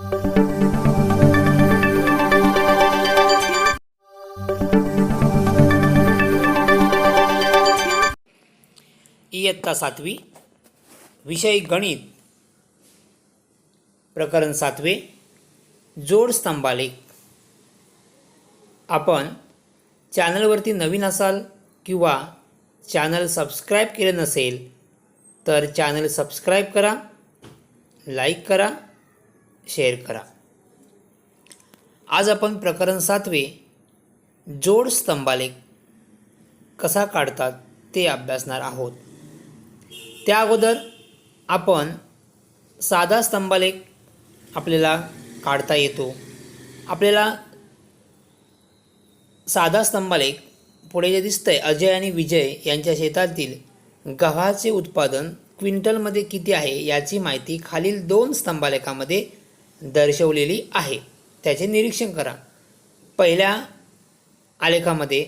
इयत्ता 7वी, विषय गणित, प्रकरण 7वे, जोड स्तंभालेख. आपण चॅनलवरती नवीन असाल किंवा चॅनल सबस्क्राईब केले नसेल तर चॅनल सबस्क्राईब करा, लाईक करा, शेअर करा. आज आपण प्रकरण 7वे जोड स्तंभालेख कसा काढतात ते अभ्यासणार आहोत. त्या अगोदर आपण साधा स्तंभालेख आपल्याला काढता येतो. आपल्याला साधा स्तंभालेख पुढे जे दिसतंय, अजय आणि विजय यांच्या शेतातील गव्हाचे उत्पादन क्विंटलमध्ये किती आहे याची माहिती खालील 2 स्तंभालेखामध्ये दर्शवलेली आहे. त्याचे निरीक्षण करा. पहिल्या आलेखामध्ये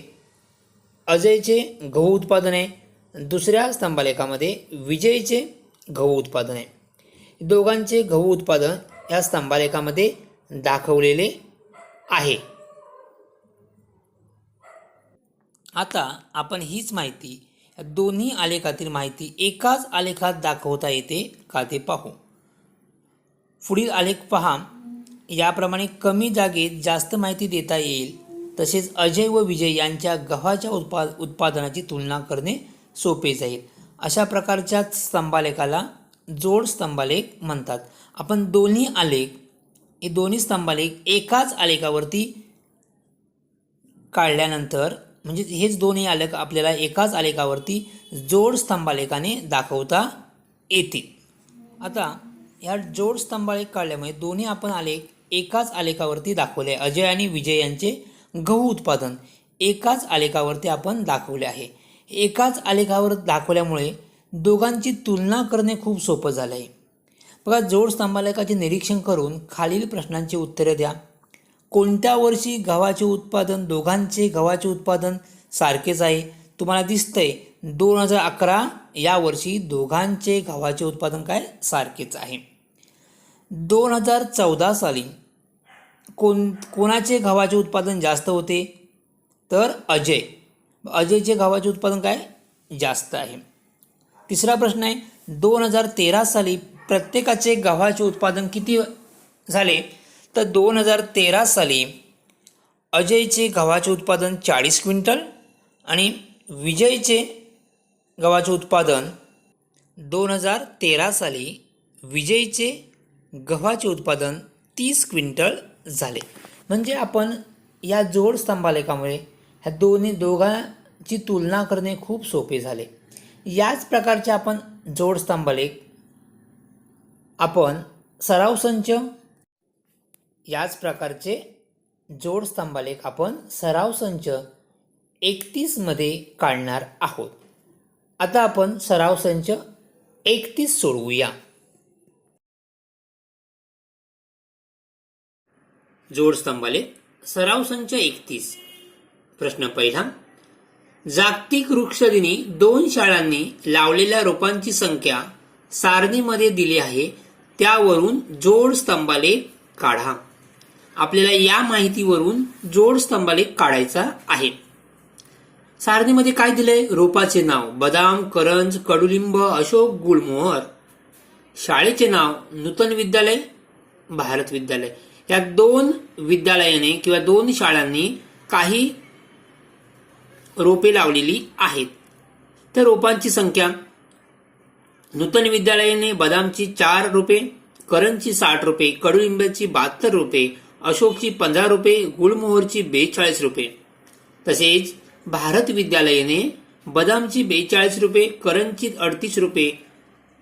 अजयचे गहू उत्पादन आहे, दुसऱ्या स्तंभालेखामध्ये विजयचे गहू उत्पादन आहे. दोघांचे गहू उत्पादन या स्तंभालेखामध्ये दाखवलेले आहे. आता आपण हीच माहिती दोन्ही आलेखातील माहिती एकाच आलेखात दाखवता येते का ते पाहू. पुढील आलेख पहा. याप्रमाणे कमी जागेत जास्त माहिती देता येईल. तसेच अजय व विजय यांच्या गव्हाच्या उत्पादनाची तुलना करणे सोपे जाईल. अशा प्रकारच्या स्तंभालेखाला जोड स्तंभालेख म्हणतात. आपण दोन्ही आलेख, हे दोन्ही स्तंभालेख एकाच आलेखावरती काढल्यानंतर, म्हणजे हेच दोन्ही आलेख आपल्याला एकाच आलेखावरती जोड स्तंभालेखाने दाखवता येतील. आता ह्या जोड स्तंभालेख काढल्यामुळे दोन्ही आपण आलेख एकाच आलेखावरती दाखवले. अजय आणि विजय यांचे गहू उत्पादन एकाच आलेखावरती आपण दाखवले आहे. एकाच आलेखावर दाखवल्यामुळे दोघांची तुलना करणे खूप सोपं झालं आहे. बघा, जोड स्तंभालेखाचे निरीक्षण करून खालील प्रश्नांची उत्तरे द्या. कोणत्या वर्षी गव्हाचे उत्पादन, दोघांचे गव्हाचे उत्पादन सारखेच आहे. तुम्हाला दिसतंय 2011 या वर्षी दोघांचे गव्हाचे उत्पादन काय सारखेच आहे. 2014 साली कोणाचे गव्हाचे उत्पादन जास्त होते तर अजयचे गव्हाचे उत्पादन काय जास्त आहे. तिसरा प्रश्न आहे, 2013 साली प्रत्येकाचे गव्हाचे उत्पादन किती झाले तर 2013 साली अजयचे गव्हाचे उत्पादन 40 क्विंटल आणि विजयचे गव्हाचे उत्पादन 2013 साली विजयचे गव्हाचे उत्पादन 30 क्विंटल झाले. म्हणजे आपण या जोड स्तंभालेखामुळे ह्या दोघांची तुलना करणे खूप सोपे झाले. याच प्रकारचे आपण जोड स्तंभालेख आपण सराव संच 31 मध्ये काढणार आहोत. आता आपण सराव संच 31 सोडवूया. जोड स्तंभालेख सराव संच 31. प्रश्न पहिला, जागतिक वृक्ष दिनी 2 शाळांनी लावलेल्या रोपांची संख्या सारणीमध्ये दिली आहे. त्यावरून जोड स्तंभालेख काढा. आपल्याला या माहितीवरून जोड स्तंभालेख काढायचा आहे. सारणीमध्ये काय दिलंय? रोपाचे नाव बदाम, करंज, कडुलिंब, अशोक, गुलमोहर. शाळेचे नाव नूतन विद्यालय, भारत विद्यालय. या 2 विद्यालयाने किंवा 2 शाळांनी काही रोपे लावलेली आहेत. त्या रोपांची संख्या, नूतन विद्यालयाने बदामची 4 रोपे, करंजची 60 रोपे, कडुलिंबाची 72 रोपे, अशोकची 15 रोपे, गुलमोहरची 42 रोपे. तसेच भारत विद्यालयाने बदामची 42 रोपे, करंजची 38 रोपे,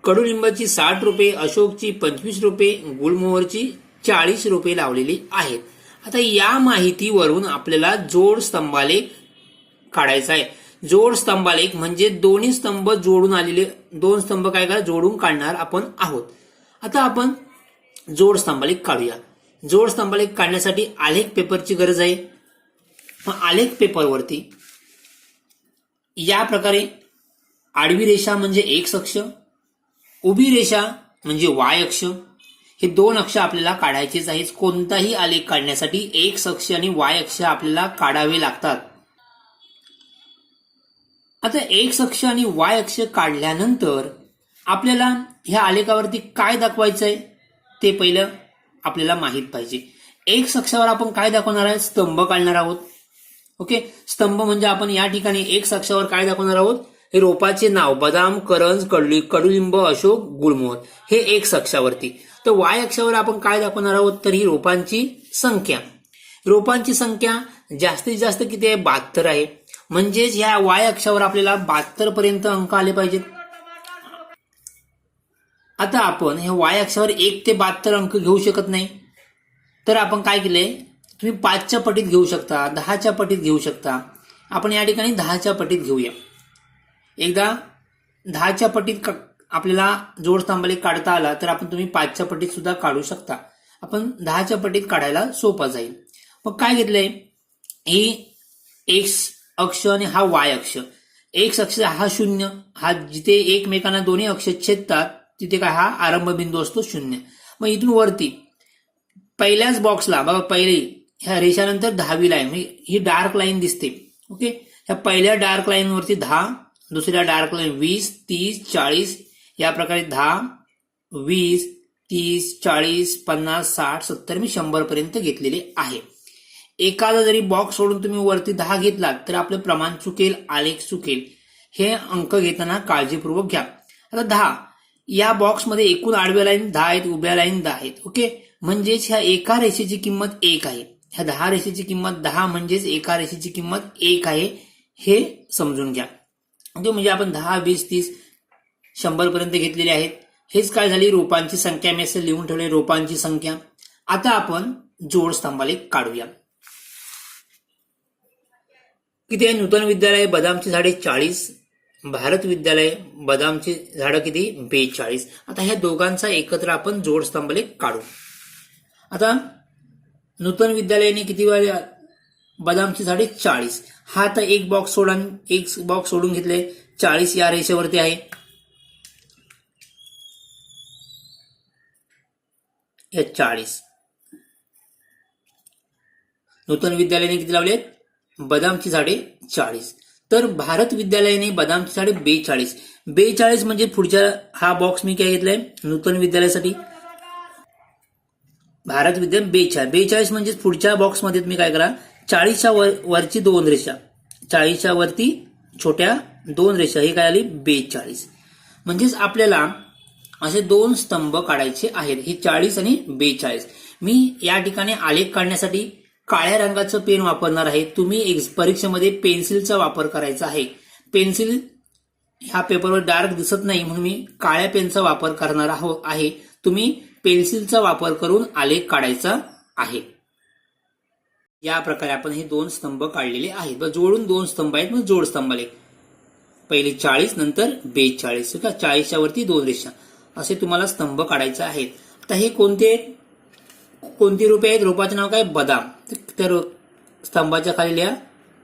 कडुलिंबाची 60 रोपे, अशोकची 25 रोपे, गुलमोहरची 40 रोपे लावलेली आहेत. आता या माहितीवरून आपल्याला जोड स्तंभालेख काढायचा आहे. जोड स्तंभालेख म्हणजे दोन्ही स्तंभ जोडून आलेले 2 स्तंभ काय करा जोडून काढणार आपण आहोत. आता आपण जोड स्तंभालेख काढूया. जोड स्तंभालेख काढण्यासाठी आलेख पेपरची गरज आहे. आलेख पेपरवरती या प्रकारे आडवी रेषा म्हणजे एक्स अक्ष, उभी रेषा म्हणजे वाय अक्ष, हे दोन अक्ष आपल्याला काढायचेच आहेत. कोणताही आलेख काढण्यासाठी एक्स अक्ष आणि वाय अक्ष आपल्याला काढावे लागतात. आता एक्स अक्ष आणि वाय अक्ष काढल्यानंतर आपल्याला ह्या आलेखावरती काय दाखवायचंय ते पहिलं आपल्याला माहित पाहिजे. एक्स अक्षावर आपण काय दाखवणार आहे? स्तंभ काढणार आहोत. ओके, स्तंभ म्हणजे आपण या ठिकाणी एक्स अक्षावर काय दाखवणार आहोत? हे रोपाचे नाव बदाम, करंज, कडुलिंब, अशोक, गुलमोहर हे एक्स अक्षावरती. तर वाय अक्षावर आपण काय दाखवणार आहोत? तर ही रोपांची संख्या. रोपांची संख्या जास्तीत जास्त किती आहे? 72 आहे. म्हणजेच ह्या वाय अक्षावर आपल्याला 72 पर्यंत अंक आले पाहिजेत. आता आपण ह्या वाय अक्षावर 1 ते 72 अंक घेऊ शकत नाही. तर आपण काय केलंय? तुम्ही 5च्या पटीत घेऊ शकता, 10च्या पटीत घेऊ शकता. आपण या ठिकाणी 10च्या पटीत घेऊया. एकदा 10च्या पटीत आपल्याला जोडस्तंभालेख काढता आला तर आपण तुम्ही 5च्या पटीत सुद्धा काढू शकता. आपण 10च्या पटीत काढायला सोपा जाईल. मग काय घेतलंय? ही एक्स अक्ष आणि हा वाय अक्ष. एक्स अक्ष हा 0, हा जिथे एकमेकांना दोन्ही अक्ष छेदतात तिथे काय हा आरंभ बिंदू असतो 0. मग इथून वरती पहिल्याच बॉक्सला बघा, पहिली ह्या रेषानंतर 10वी लाईन, ही डार्क लाईन दिसते. ओके, ह्या पहिल्या डार्क लाईन वरती 10, दुसऱ्या डार्क लाईन 20, 30, 40 या प्रकारे 10, 20, 30, 40, 50, 60, 70 मी 100 पर्यंत घेतलेले आहे. एखादा जरी बॉक्स सोडून तुम्ही वरती 10 घेतलात तर आपलं प्रमाण चुकेल, आलेख चुकेल. हे अंक घेताना काळजीपूर्वक घ्या. आता 10 या बॉक्समध्ये एकूण आडव्या लाईन 10 आहेत, उभ्या लाईन 10 आहेत. ओके, म्हणजेच ह्या एका रेषेची किंमत 1 आहे. ह्या 10 रेषेची किंमत 10 म्हणजेच एका रेषेची किंमत 1 आहे, हे समजून घ्या. ओके, म्हणजे आपण 10, 20, 30, 100 पर्यंत घेतलेले आहेत. हेच काय झाली? रोपांची संख्या. मी असं लिहून ठेवले रोपांची संख्या. आता आपण जोडस्तंभालेख काढूया. किती आहे? नूतन विद्यालय बदामची झाडे 40, भारत विद्यालय बदामची झाडं किती? 42. आता ह्या दोघांचा एकत्र आपण जोडस्तंभालेख काढू. आता नूतन विद्यालयाने किती वेळा बदामची झाडे 40. हा आता एक बॉक्स सोडून घेतले. 40 या रेषेवरती आहे. या 40 नूतन विद्यालयाने किती लावले? बदामची झाडे 40. तर भारत विद्यालयाने बदामची झाडे 42. 42 म्हणजे पुढच्या हा बॉक्स मी काय घेतलाय नूतन विद्यालयासाठी? भारत विद्यालय 42. 42 म्हणजे पुढच्या बॉक्समध्ये तुम्ही काय करा? 40च्या वरची 2 रेषा, 40च्या वरती छोट्या 2 रेषा, ही काय आली? 42. म्हणजेच आपल्याला असे 2 स्तंभ काढायचे आहेत. ही 40 आणि 42. मी या ठिकाणी आलेख काढण्यासाठी काळ्या रंगाचं पेन वापरणार आहे. तुम्ही परीक्षेमध्ये पेन्सिलचा वापर करायचा आहे. पेन्सिल ह्या पेपरवर डार्क दिसत नाही म्हणून मी काळ्या पेनचा वापर करणार आहे. तुम्ही पेन्सिलचा वापर करून आलेख काढायचा आहे. या प्रकारे आपण हे 2 स्तंभ काढलेले आहेत. जोडून 2 स्तंभ आहेत, मग जोड स्तंभालेख. पहिले 40 नंतर 42. का 40च्या वरती 2 रेषा असे तुम्हाला स्तंभ काढायचे आहेत. आता हे कोणती रोपे आहेत? रोपाचे नाव काय? बदाम. तर स्तंभाच्या खाली लिहा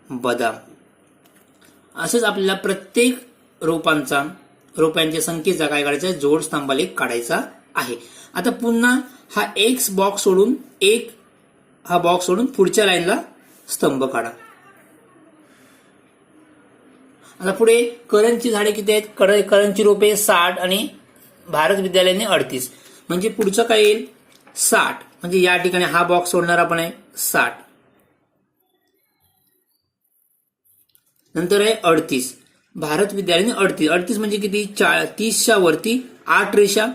बदाम. असेच आपल्याला प्रत्येक रोपांच्या संख्येचा काय काढायचा? जोड स्तंभालेख काढायचा आहे. आता पुन्हा हा एक्स बॉक्स सोडून हा बॉक्स सोडून पुढच्या लाईनला स्तंभ काढा. आता पुढे करंजची झाडे किती आहेत? करंजची रोपे 60 आणि भारत विद्यालयाने 38. म्हणजे पुढचं काय येईल? 60. म्हणजे या ठिकाणी हा बॉक्स सोडणार आपण आहे 60. नंतर आहे 38. भारत विद्यालयाने 38. 38 म्हणजे किती? 30च्या वरती 8 रेषा.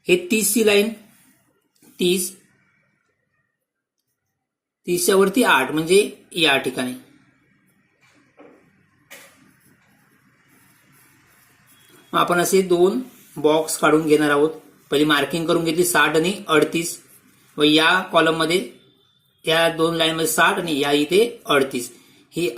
हे 30ची लाईन 30च्या वरती 8 म्हणजे या ठिकाणी. आपण असे 2 बॉक्स काढून घेणार आहोत. पहिली मार्किंग करून घेतली 60 आणि 38 व या कॉलम मध्ये या 2 लाईन मध्ये 60 आणि या इथे 38.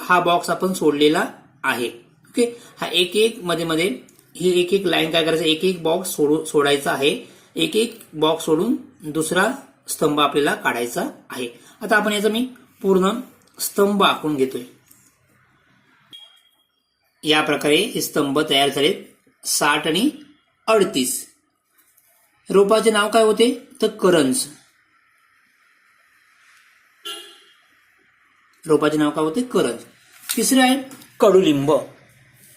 हा बॉक्स आपण सोडलेला आहे. ओके, हा एक मध्ये ही एक लाईन काय करायचं? एक बॉक्स सोडायचा आहे. एक बॉक्स सोडून दुसरा स्तंभ आपल्याला काढायचा आहे. आता आपण याचा मी पूर्ण स्तंभ आखून घेतोय. या प्रकारे हे स्तंभ तयार झाले 60 आणि 38. रोपाचे नाव काय होते तर करंज. रोपाचे नाव काय होते करंज. तिसरे आहे कडुलिंब.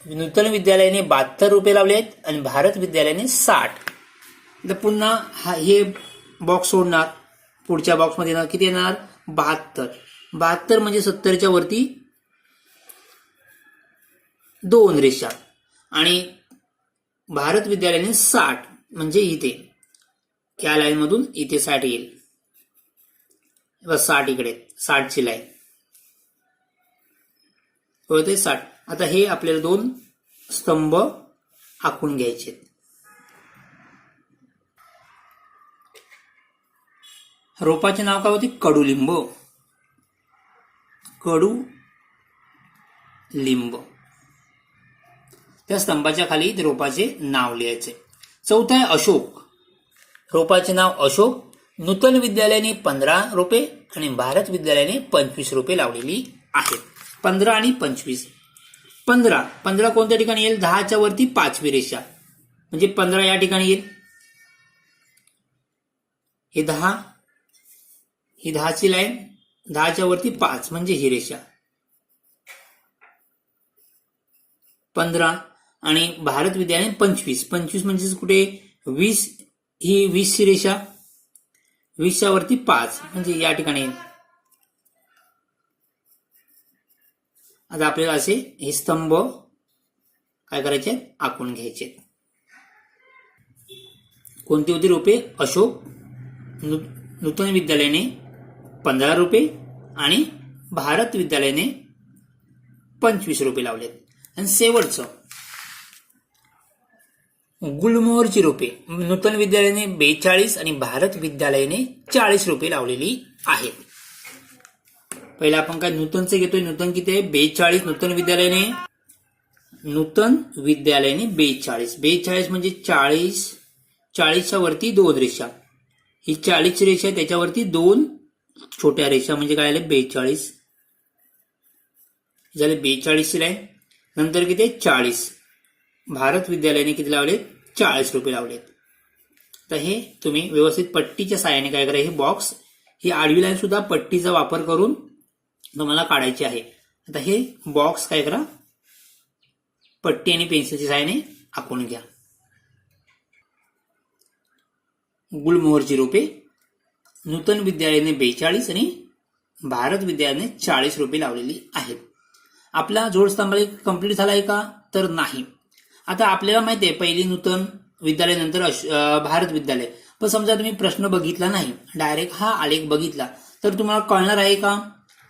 नूतन विद्यालयाने 72 रोपे लावले आहेत आणि भारत विद्यालयाने 60. तर पुन्हा हे बॉक्स सोडणार, पुढच्या बॉक्समध्ये येणार किती येणार 72. 72 म्हणजे 70च्या वरती 2 रेषा आणि भारत विद्यालयाने 60 म्हणजे इथे या लाईन मधून इथे 60 येईल. 60 इकडे 60 ची लाईन होते 60. आता हे आपल्याला 2 स्तंभ आखून घ्यायचे. रोपाचे नाव काय होते कडुलिंब. कडुलिंब. त्या स्तंभाच्या खाली रोपाचे नाव लिहायचे. चौथा आहे अशोक. रोपाचे नाव अशोक. नूतन विद्यालयाने 15 रोपे आणि भारत विद्यालयाने 25 रोपे लावलेली आहेत. 15 आणि 25. 15 कोणत्या ठिकाणी येईल 10च्या वरती 5वी रेषा म्हणजे 15 या ठिकाणी येईल. हे 10, ही 10ची लाईन 10च्या वरती 5 म्हणजे ही रेषा 15 आणि भारत विद्यालयाने 25. 25 म्हणजे कुठे 20, ही 20ची रेषा 20च्या वरती 5 म्हणजे या ठिकाणी येईल. आता आपल्याला असे हे स्तंभ काय करायचे आखून घ्यायचे. कोणती होती रोपे अशोक. नूतन विद्यालयाने 15 रोपे आणि भारत विद्यालयाने 25 रोपे लावलेत. आणि शेवटचं गुलमोहरची रोपे. नूतन विद्यालयाने 42 आणि भारत विद्यालयाने 40 रोपे लावलेली आहेत. पहिला आपण काय नूतनचे घेतोय. नूतन किती आहे 42. नूतन विद्यालयाने 42. 42 म्हणजे 40च्या वरती 2 रेषा. ही 40ची रेषा त्याच्यावरती 2 छोट्या रेषा म्हणजे काय आले 42 झाले. 42ची लाईन. नंतर किती 40. भारत विद्यालयाने किती लावले 40 रोपे लावलेत. तर हे तुम्ही व्यवस्थित पट्टीच्या साहाय्याने काय करा. हे बॉक्स ही आडवी लाईन सुद्धा पट्टीचा वापर करून तुम्हाला काढायची आहे. आता हे बॉक्स काय करा पट्टी आणि पेन्सिलच्या साहाय्याने आखून घ्या. गुलमोहरची रोपे. नूतन विद्यालयाने 42 आणि भारत विद्यालयाने 40 रोपे लावलेली आहेत. आपला जोडस्तंभ कंप्लीट झालाय का तर नाही. आता आपल्याला माहिती आहे पहिली नूतन विद्यालय नंतर भारत विद्यालय. पण समजा तुम्ही प्रश्न बघितला नाही डायरेक्ट हा आलेख बघितला तर तुम्हाला कळणार आहे का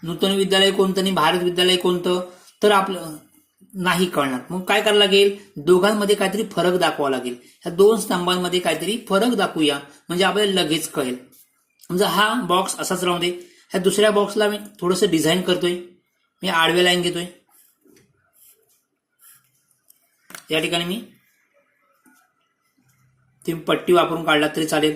नूतन विद्यालय कोणतं आणि भारत विद्यालय कोणतं. तर आपलं नाही कळणार. मग काय करावं लागेल दोघांमध्ये काहीतरी फरक दाखवावा लागेल. ह्या 2 स्तंभांमध्ये काहीतरी फरक दाखवूया म्हणजे आपल्याला लगेच कळेल. समजा हा बॉक्स असाच राहू दे. ह्या दुसऱ्या बॉक्सला मी थोडंसं डिझाईन करतोय. मी आडव्या लाईन घेतोय. या ठिकाणी मी तुम्ही पट्टी वापरून काढला तरी चालेल.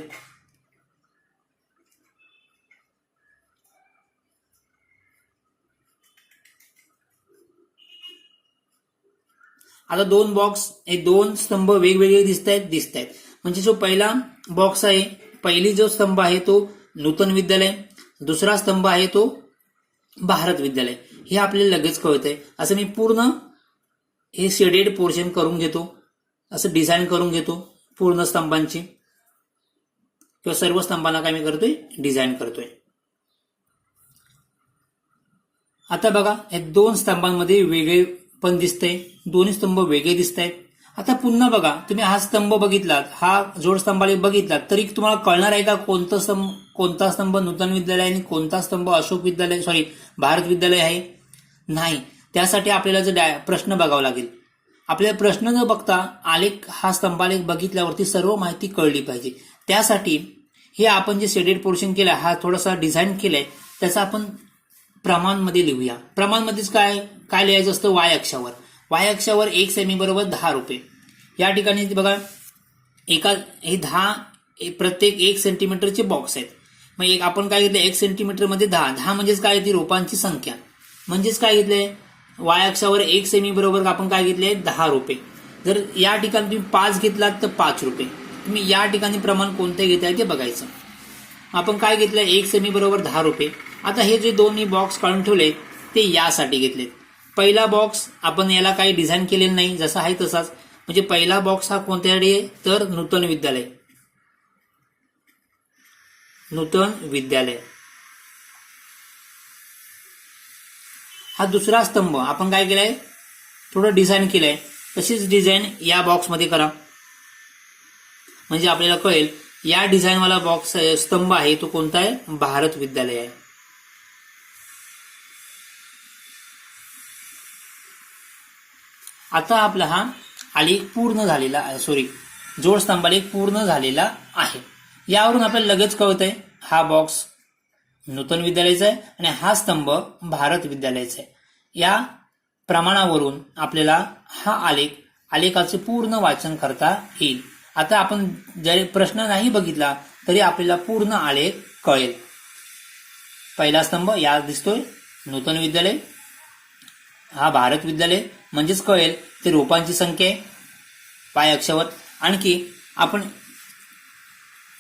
आता 2 बॉक्स हे 2 स्तंभ वेगवेगळे दिसत आहेत. म्हणजे जो पहिला बॉक्स आहे पहिली जो स्तंभ आहे तो नूतन विद्यालय. दुसरा स्तंभ आहे तो भारत विद्यालय. हे आपल्याला लगेच कळतंय. असं मी पूर्ण हे शेडेड पोर्शन करून घेतो. असं डिझाईन करून घेतो पूर्ण स्तंभांची किंवा सर्व स्तंभांना काय मी करतोय डिझाईन करतोय. आता बघा हे 2 स्तंभांमध्ये वेगळे पण दिसतंय. दोन्ही स्तंभ वेगळे दिसत आहेत. आता पुन्हा बघा तुम्ही हा स्तंभ बघितलात हा जोडस्तंभाला बघितलात तरी तुम्हाला कळणार आहे का कोणता स्तंभ नूतन विद्यालय आणि कोणता स्तंभ अशोक विद्यालय भारत विद्यालय आहे. नाही. त्यासाठी आपल्याला जर प्रश्न बघावा लागेल. आपल्याला प्रश्न न बघता आलेख हा स्तंभालेख बघितल्यावरती सर्व माहिती कळली पाहिजे. त्यासाठी हे आपण जे शेडेड पोर्शन केलाय हा थोडासा डिझाईन केलाय त्याचा आपण प्रमाणमध्ये लिहूया. प्रमाणमध्येच काय लिहायचं असतं वाय अक्षावर. वाय अक्षावर 1 सेमी बरोबर 10 रुपये. या ठिकाणी बघा हे 10 प्रत्येक 1 सेंटीमीटरचे बॉक्स आहेत. मग एक आपण काय घेतलं 1 सेंटीमीटर मध्ये 10 म्हणजेच काय ती रोपांची संख्या. म्हणजेच काय घेतलंय वाय अक्षावर 1 सेमी बरोबर आपण काय घेतले 10 रुपये. जर या ठिकाणी तुम्ही 5 घेतलात तर 5 रुपये. तुम्ही या ठिकाणी प्रमाण कोणते घेताय ते बघायचं. आपण काय घेतलंय, 1 सेमी बरोबर 10 रुपये. आता हे जे दोन्ही बॉक्स काढून ठेवले ते यासाठी घेतलेत. पहिला बॉक्स आपण याला काही डिझाईन केलेलं नाही, जसा आहे तसाच. म्हणजे पहिला बॉक्स हा कोणत्यासाठी आहे, तर नूतन विद्यालय. नूतन विद्यालय. हा दुसरा स्तंभ आपण काय केलाय, थोडं डिझाईन केलंय. तशीच डिझाईन या बॉक्समध्ये करा, म्हणजे आपल्याला कळेल या डिझाईनवाला बॉक्स स्तंभ आहे तो कोणता आहे, भारत विद्यालय आहे. आता आपला हा आलेख पूर्ण झालेला आहे, सॉरी जोड स्तंभालेख पूर्ण झालेला आहे. यावरून आपल्याला लगेच कळतंय हा बॉक्स नूतन विद्यालयाचा आहे आणि हा स्तंभ भारत विद्यालयाचा आहे. या प्रमाणावरून आपल्याला हा आलेखाचे पूर्ण वाचन करता येईल. आता आपण जरी प्रश्न नाही बघितला तरी आपल्याला पूर्ण आलेख कळेल. पहिला स्तंभ या दिसतोय नूतन विद्यालय, हा भारत विद्यालय, म्हणजेच कळेल ते रोपांची संख्या आहे पाय अक्षावर. आणखी आपण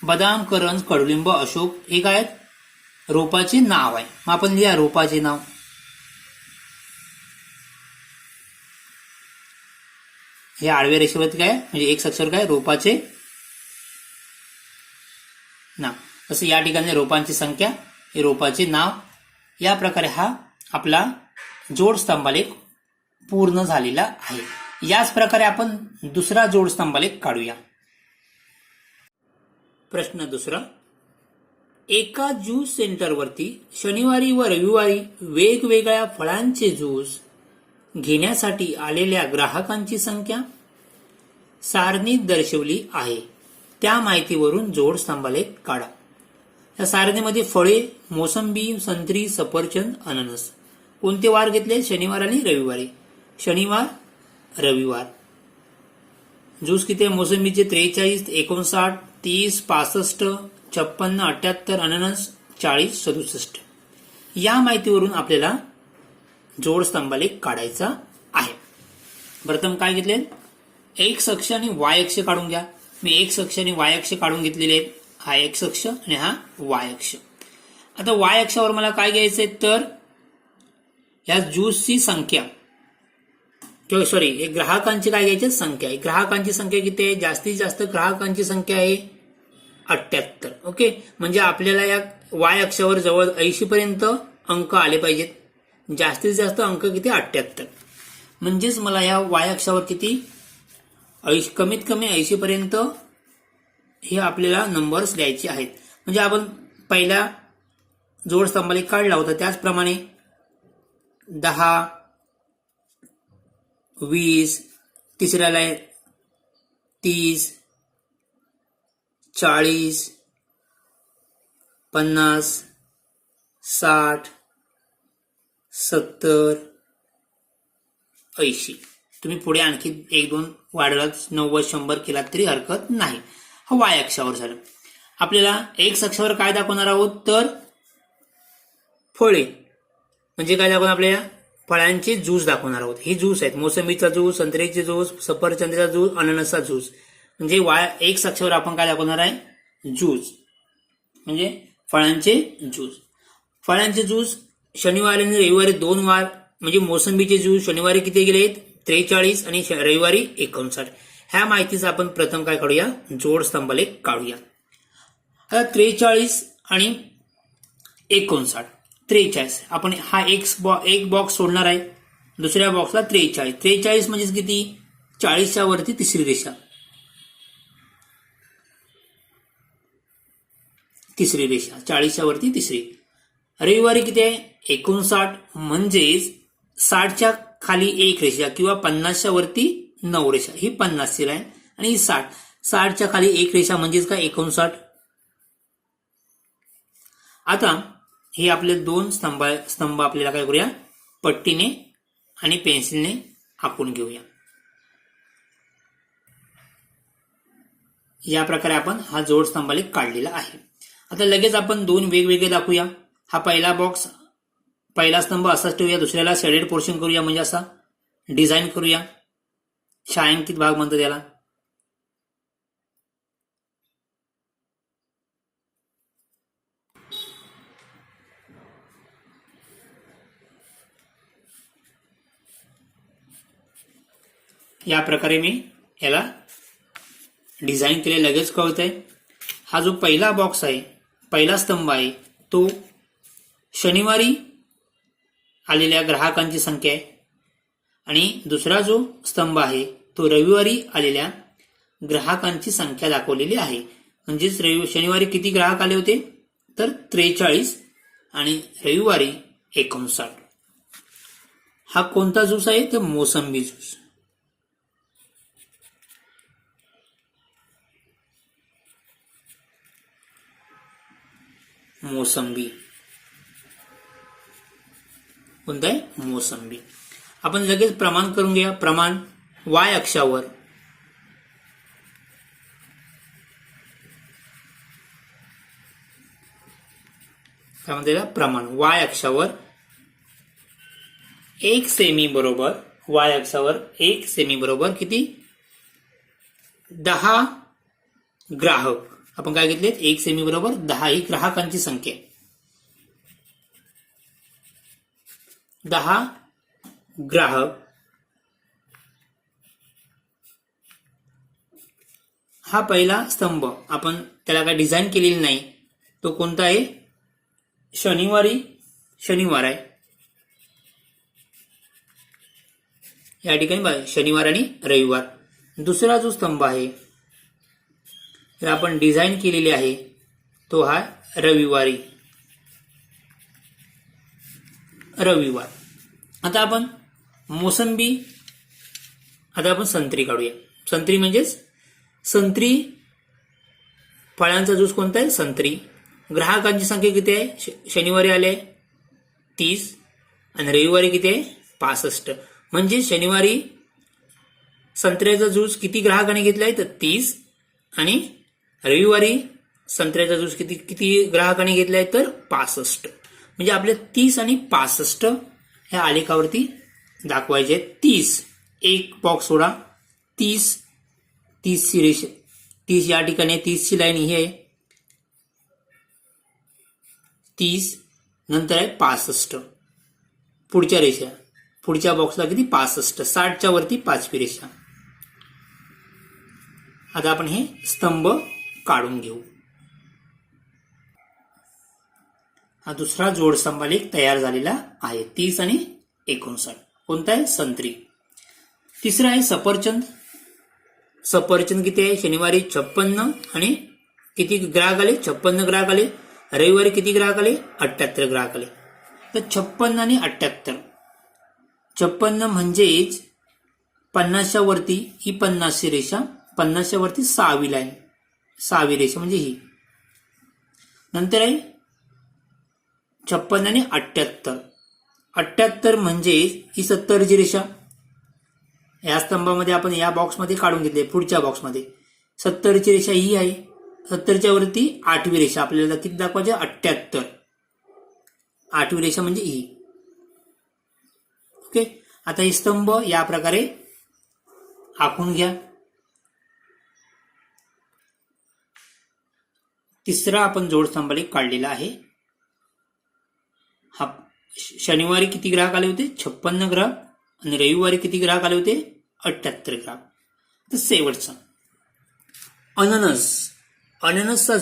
बदाम, करंज, कडुलिंब, अशोक हे काय आहेत, रोपाचे नाव आहे. मग आपण लिहा रोपाचे नाव. हे आडव्या रेषेवरती काय म्हणजे एक अक्षर काय, रोपाचे नाव. तसं या ठिकाणी रोपांची संख्या, हे रोपाचे नाव. या प्रकारे हा आपला जोड स्तंभालेख पूर्ण झालेला आहे. याच प्रकारे आपण दुसरा जोड स्तंभालेख काढूया. प्रश्न दुसरा, एका ज्यूस सेंटरवरती शनिवारी व रविवारी वेगवेगळ्या फळांचे ज्यूस घेण्यासाठी आलेल्या ग्राहकांची संख्या सारणीत दर्शवली आहे. त्या माहितीवरून जोड स्तंभालेख काढा. या सारणीमध्ये फळे मोसंबी, संत्री, सफरचंद, अननस कोणते वार घेतले, शनिवार आणि रविवारी. शनिवार, रविवार. ज्यूस किती आहे, मोसंबीचे 43, 59, 30, 65, 56, 78, अननस 40, 67. या माहितीवरून आपल्याला जोड स्तंभालेख काढायचा आहे. प्रथम काय घेतले, एक्स अक्ष आणि वाय अक्ष काढून घ्या. मी एक्स अक्ष आणि वाय अक्ष काढून घेतलेले आहेत. हा एक्स अक्ष आणि हा वाय अक्ष. आता वाय अक्षावर मला काय घ्यायचंय, तर या ज्यूसची संख्या किंवा सॉरी हे ग्राहकांची काय घ्यायची संख्या आहे. ग्राहकांची संख्या किती आहे, जास्तीत जास्त ग्राहकांची संख्या आहे 78. ओके, म्हणजे आपल्याला या वाय अक्षावर जवळ 80 पर्यंत अंक आले पाहिजेत. जास्तीत जास्त अंक किती, 78. म्हणजेच मला या वाय अक्षावर किती, कमीत कमी 80 पर्यंत हे आपल्याला नंबर्स द्यायचे आहेत. म्हणजे आपण पहिला जोड स्तंभालेख काढला होता त्याचप्रमाणे 10, 20, तिसऱ्याला 30, 40, 50, 60, 70, 80. तुम्ही पुढे आणखी 1-2 वाढलात, 90, 100 केलात तरी हरकत नाही. हा वाय अक्षावर झालं. आपल्याला एक्स अक्षावर काय दाखवणार आहोत, तर फळे म्हणजे काय दाखवणार, आपल्याला फळांचे ज्यूस दाखवणार आहोत. हे ज्यूस आहेत, मोसंबीचा ज्यूस, संत्र्याचे ज्यूस, सफरचंदाचा ज्यूस, अननसचा ज्यूस. म्हणजे वाय एक्स अक्षावर आपण काय दाखवणार आहे, ज्यूस म्हणजे फळांचे ज्यूस. फळांचे ज्यूस शनिवारी आणि रविवारी 2 वार. म्हणजे मोसंबीचे ज्यूस शनिवारी किती गेले आहेत, 43 आणि रविवारी 59. ह्या माहितीचा आपण प्रथम काय काढूया, जोड स्तंभालेख काढूया. आता 43 आणि 59, 43 आपण हा एक बॉक्स सोडणार आहे, दुसऱ्या बॉक्सला 43. 43 म्हणजेच किती, 40च्या वरती तिसरी रेषा, तिसरी रेषा 40च्या वरती तिसरी. रविवारी किती आहे, 59 म्हणजेच 60च्या खाली एक रेषा किंवा 50च्या वरती 9 रेषा, ही 50ची लाईन आणि ही 60च्या खाली एक रेषा म्हणजेच काय 59. आता हे आपले 2 स्तंभ आपल्याला काय करूया, पट्टीने आणि पेन्सिलने आखून घेऊया. या प्रकारे आपण हा जोड स्तंभालेख काढलेला आहे. आता लगेच आपण 2 वेगवेगळे दाखवूया. हा पहिला स्तंभ असाच ठेवूया, दुसऱ्याला शेडेड पोर्शन करूया, म्हणजे असा डिझाईन करूया, छायांकित भाग म्हणतात याला. या प्रकारे मी याला डिझाईन केले, लगेच कळतंय. हा जो पहिला बॉक्स आहे, पहिला स्तंभ आहे, तो शनिवारी आलेल्या ग्राहकांची संख्या आहे आणि दुसरा जो स्तंभ आहे तो रविवारी आलेल्या ग्राहकांची संख्या दाखवलेली आहे. म्हणजेच शनिवारी किती ग्राहक आले होते तर 43 आणि रविवारी 59. हा कोणता ज्यूस आहे तर मोसंबी ज्यूस. मोसंबी कोणता आहे मोसंबी. आपण लगेच प्रमाण करून घ्या. प्रमाण वाय अक्षावर काय म्हणते प्रमाण वाय अक्षावर 1 सेमी बरोबर, वाय अक्षावर 1 सेमी बरोबर किती 10 ग्राहक. आपण काय घेतलेत 1 सेमी बरोबर 10 ही ग्राहकांची संख्या. 10 ग्राहक हा पहिला स्तंभ. आपण त्याला काय डिझाईन केलेली नाही. तो कोणता आहे शनिवार आहे. या ठिकाणी शनिवार आणि रविवार. दुसरा जो स्तंभ आहे आपण डिझाईन केलेली आहे तो हा रविवार. आता आपण मोसंबी, आता आपण संत्री काढूया. संत्री म्हणजेच संत्री फळांचा ज्यूस कोणता आहे संत्री. ग्राहकांची संख्या किती आहे शनिवारी आले 30 आणि रविवारी किती आहे 65. म्हणजे शनिवारी संत्र्याचा ज्यूस किती ग्राहकांनी घेतला आहे तर 30 आणि रविवारी संत्र्याचा ज्यूस किती ग्राहकांनी घेतलाय तर 65. म्हणजे आपले 30 आणि 65 ह्या आलेखावरती दाखवायचे. 30 एक बॉक्स सोडा, 30 ची रेषा, 30 या ठिकाणी 30 ची लाईन ही आहे, 30 नंतर आहे 65 पुढच्या रेषा, पुढच्या बॉक्सला किती 65, 60च्या वरती 5वी रेषा. आता आपण हे स्तंभ काढून घेऊ. हा दुसरा जोडस्तंभ आलेख तयार झालेला आहे 30 आणि 59. कोणता आहे संत्री. तिसरा आहे सफरचंद. सफरचंद किती आहे शनिवारी 56 आणि किती ग्राहक आले 56 ग्राहक आले. रविवारी किती ग्राहक आले 78 ग्राहक आले. तर 56 आणि 78, 56 म्हणजेच 50च्या वरती ही 50ची रेषा, 50च्या वरती 6वी लाईन, 6वी रेषा म्हणजे ही. नंतर आहे 56 आणि 78, 78 म्हणजे ही 70ची रेषा. या स्तंभामध्ये आपण या बॉक्समध्ये काढून घेतले. पुढच्या बॉक्समध्ये 70ची रेषा ही आहे, 70च्या वरती 8वी रेषा आपल्याला किती दाखवायची 78, 8वी रेषा म्हणजे ही. ओके. आता हे स्तंभ या प्रकारे आखून घ्या. तिसरा आपण जोडस्तंभालेख काढलेला आहे. हा शनिवारी किती ग्राहक आले होते 56 ग्राहक आणि रविवारी किती ग्राहक आले होते 78 ग्राहक. तर शेवटचा अननस. अननसचा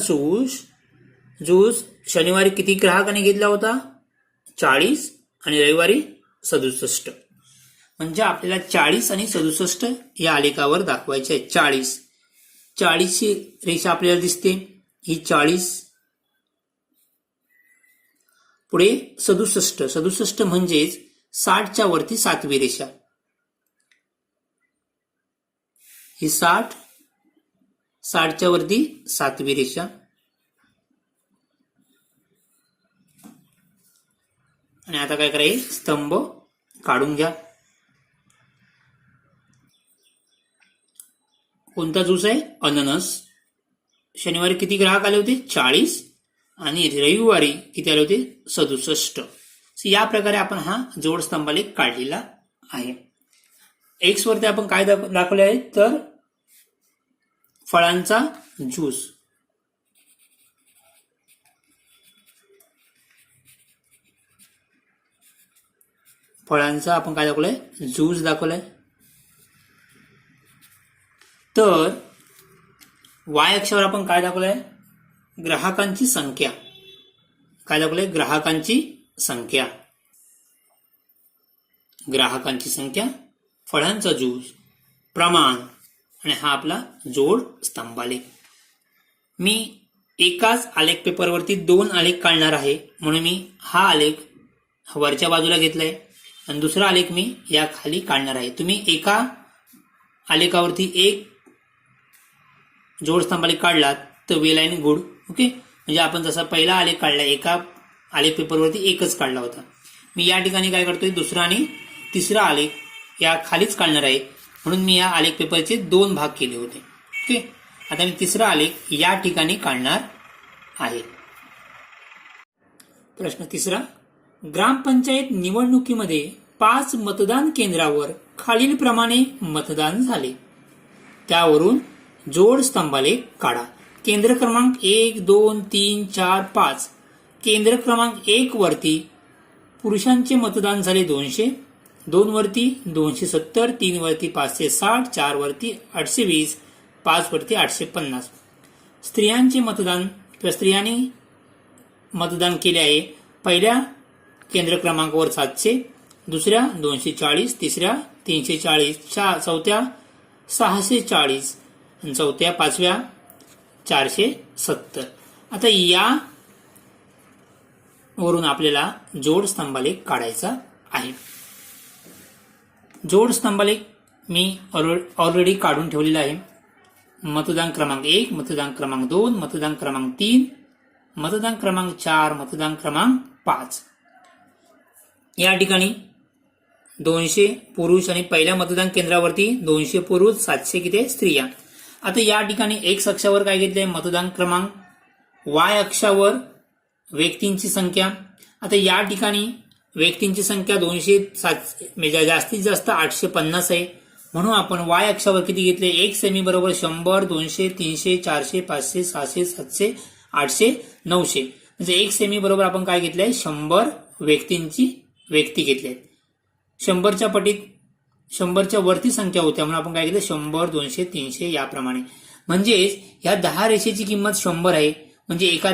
ज्यूस शनिवारी किती ग्राहकांनी घेतला होता 40 आणि रविवारी 67. म्हणजे आपल्याला 40 आणि 67 या आलेखावर दाखवायचे आहे. 40ची रेषा आपल्याला दिसते ही 40, पुढे 67 म्हणजेच 60च्या वरती 7वी रेषा ही 60च्या वरती 7वी रेषा. आणि आता काय करायचे स्तंभ काढून घ्या. कोणता ज्यूस आहे अननस. शनिवारी किती ग्राहक आले होते 40 आणि रविवारी किती आले होते 67. या प्रकारे आपण हा जोडस्तंभालेख काढलेला आहे. एक्स वरती आपण काय दाखवले आहे तर फळांचा ज्यूस. फळांचा आपण काय दाखवलंय ज्यूस दाखवलाय. तर वाय अक्षावर आपण काय दाखवलंय? ग्राहकांची संख्या. काय दाखवलंय? ग्राहकांची संख्या. ग्राहकांची संख्या, फळांचा ज्यूस, प्रमाण आणि हा आपला जोड स्तंभालेख. मी एकाच आलेख पेपरवरती 2 आलेख काढणार आहे, म्हणून मी हा आलेख वरच्या बाजूला घेतलाय आणि दुसरा आलेख मी या खाली काढणार आहे. तुम्ही एका आलेखावरती एक जोड स्तंभालेख काढलात तर वेल अँड गुड. ओके, म्हणजे आपण जसा पहिला आलेख काढला एका आलेख पेपरवरती एकच काढला होता. मी या ठिकाणी काय करतोय? दुसरा आणि तिसरा आलेख या खालीच काढणार आहे, म्हणून मी या आलेख पेपरचे 2 भाग केले होते. ओके, आता मी तिसरा आलेख या ठिकाणी काढणार आहे. प्रश्न तिसरा. ग्रामपंचायत निवडणुकीमध्ये 5 मतदान केंद्रावर खालीलप्रमाणे मतदान झाले. त्यावरून जोड स्तंभालेख काढा. केंद्र क्रमांक 1, 2, 3, 4, 5. केंद्र क्रमांक 1 वरती पुरुषांचे मतदान झाले 200, 2 वरती 270, 3 वरती 560, 4 वरती 820, 5 वरती 850. स्त्रियांचे मतदान किंवा स्त्रियांनी मतदान केले आहे. पहिल्या केंद्र क्रमांकावर 700, दुसऱ्या 240, तिसऱ्या 340, चौथ्या 640 आणि चौथ्या 5व्या 470. आता या वरून आपल्याला जोड स्तंभालेख काढायचा आहे. जोड स्तंभालेख मी ऑलरेडी काढून ठेवलेला आहे. मतदान क्रमांक 1, मतदान क्रमांक 2, मतदान क्रमांक 3, मतदान क्रमांक 4, मतदान क्रमांक 5. या ठिकाणी 200 पुरुष आणि पहिल्या मतदान केंद्रावरती 200 पुरुष, 700 किती स्त्रिया. आता या ठिकाणी एक्स अक्षावर काय घेतलंय? मतदान क्रमांक. वाय अक्षावर व्यक्तींची संख्या. आता या ठिकाणी व्यक्तींची संख्या 200, म्हणजे जास्तीत जास्त 850 आहे, म्हणून आपण वाय अक्षावर किती घेतले? एक सेमी बरोबर 100, 200, 300, 400, 500, 600, 700, 800, 900. म्हणजे एक सेमी बरोबर आपण काय घेतलंय? 100 व्यक्ती घेतले. 100च्या पटीत 100च्या वरती संख्या होत्या, म्हणून आपण काय केलं? 100, 200, 300 याप्रमाणे. म्हणजेच ह्या 10 रेषेची किंमत 100 आहे, म्हणजे एका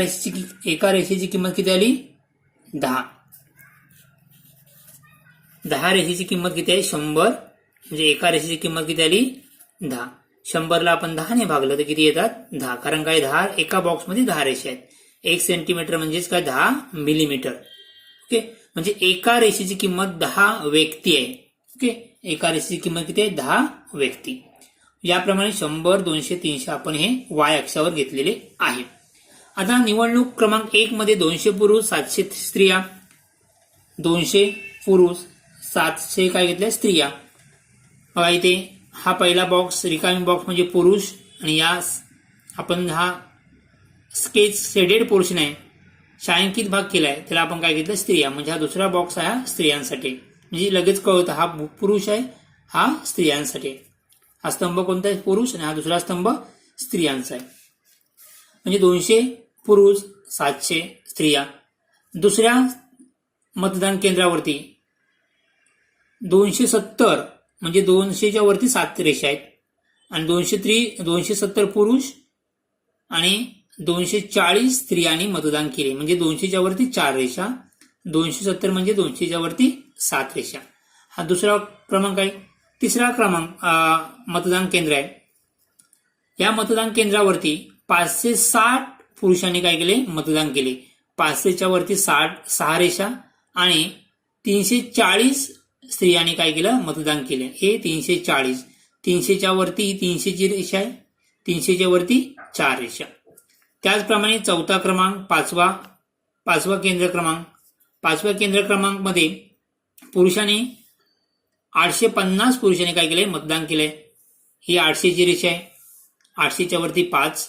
रेषेची किंमत किती आली? 10. 10 रेषेची किंमत किती आहे? 100. म्हणजे एका रेषेची किंमत किती आली? 10. 100ला आपण 10 ने भागलं तर किती येतात? 10. कारण काय? 10 एका बॉक्समध्ये 10 रेषा आहेत. 1 सेंटीमीटर म्हणजेच काय? 10 मिलीमीटर. ओके, म्हणजे एका रेषेची किंमत 10 व्यक्ती आहे. ओके, एका रेषेची किंमत किती आहे? 10 व्यक्ती. याप्रमाणे 100, 200, 300 आपण हे वाय अक्षावर घेतलेले आहे. आता निवडणूक क्रमांक 1 मध्ये 200 पुरुष, 700 स्त्रिया. 200 पुरुष, 700 काय घेतल्या? स्त्रिया. बघा इथे हा पहिला बॉक्स रिकामी बॉक्स म्हणजे पुरुष, आणि या आपण हा स्केच शेडेड पोर्शन आहे, छायांकित भाग केलाय, त्याला आपण काय घेतलं? स्त्रिया. म्हणजे हा दुसरा बॉक्स आहे हा स्त्रियांसाठी. म्हणजे लगेच कळतं हा पुरुष आहे, हा स्त्रियांसाठी. हा स्तंभ कोणता आहे? पुरुष. आणि हा दुसरा स्तंभ स्त्रियांचा आहे. म्हणजे 200 पुरुष, 700 स्त्रिया. दुसऱ्या मतदान केंद्रावरती 270 म्हणजे 200च्या वरती 7 रेषा आहेत, आणि 270 पुरुष आणि 240 स्त्रियांनी मतदान केले, म्हणजे 200च्या वरती 4 रेषा. 270 म्हणजे 200च्या वरती 7 रेषा. हा दुसरा क्रमांक आहे. तिसरा क्रमांक मतदान केंद्र आहे. या मतदान केंद्रावरती 560 पुरुषांनी काय केले? मतदान केले. 500च्या वरती 6 रेषा आणि 340 स्त्रियांनी काय केलं? मतदान केले. हे 340. 300च्या वरती 300ची रेषा आहे, 300च्या वरती 4 रेषा. त्याचप्रमाणे चौथा क्रमांक, पाचवा केंद्र क्रमांक. 5व्या केंद्र क्रमांक मध्ये पुरुषांनी 850 पुरुषांनी काय केले? मतदान केलंय. ही 800ची रेषा आहे, 800च्या वरती 5.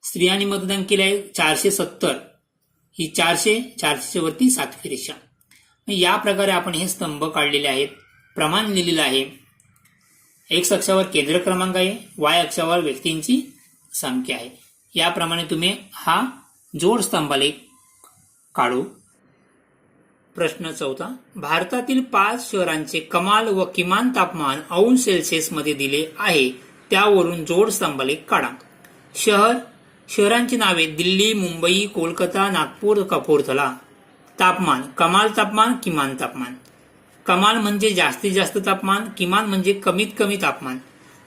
स्त्रियांनी मतदान केले आहे 470. ही 400च्या वरती 7वी रेषा. या प्रकारे आपण हे स्तंभ काढलेले आहेत. प्रमाण लिहिलेलं आहे. एक्स अक्षावर केंद्र क्रमांक आहे, वाय अक्षावर व्यक्तींची संख्या आहे. याप्रमाणे तुम्ही हा जोड स्तंभालेख काढू. प्रश्न 4. भारतातील 5 शहरांचे कमाल व किमान तापमान अंश सेल्सिअस मध्ये दिले आहे. त्यावरून जोड स्तंभालेख काढा. शहरांची नावे दिल्ली, मुंबई, कोलकाता, नागपूर, कपूरथला. तापमान, कमाल तापमान, किमान तापमान. कमाल म्हणजे जास्तीत जास्त तापमान, किमान म्हणजे कमीत कमी तापमान.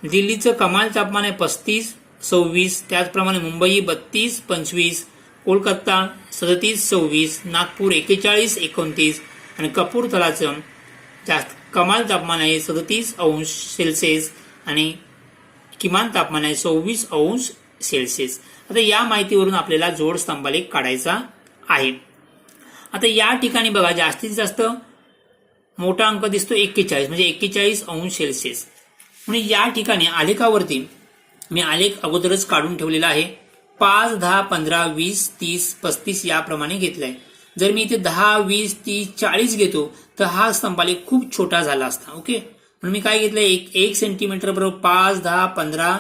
दिल्लीचं कमाल तापमान आहे 35-26, त्याचप्रमाणे मुंबई 32-25, कोलकाता 37-26, नागपूर 41-29 आणि कपूरथलाचं कमाल तापमान आहे 37°C आणि किमान तापमान आहे 24°C. आता या माहितीवरून आपल्याला जोड स्तंभालेख काढायचा आहे. आता या ठिकाणी बघा जास्तीत जास्त मोठा अंक दिसतो 41 म्हणजे 41°C. म्हणजे या ठिकाणी आलेखावरती मी आलेख अगोदरच काढून ठेवलेला आहे. 5, 10, 15, 20, 30, 35 याप्रमाणे घेतलाय. जर मी इथे 10, 20, 30, 40 घेतो तर हा स्तंभालेख खूप छोटा झाला असता. ओके, म्हणून मी काय घेतलंय 1 सेंटीमीटर बरोबर 5, 10, 15,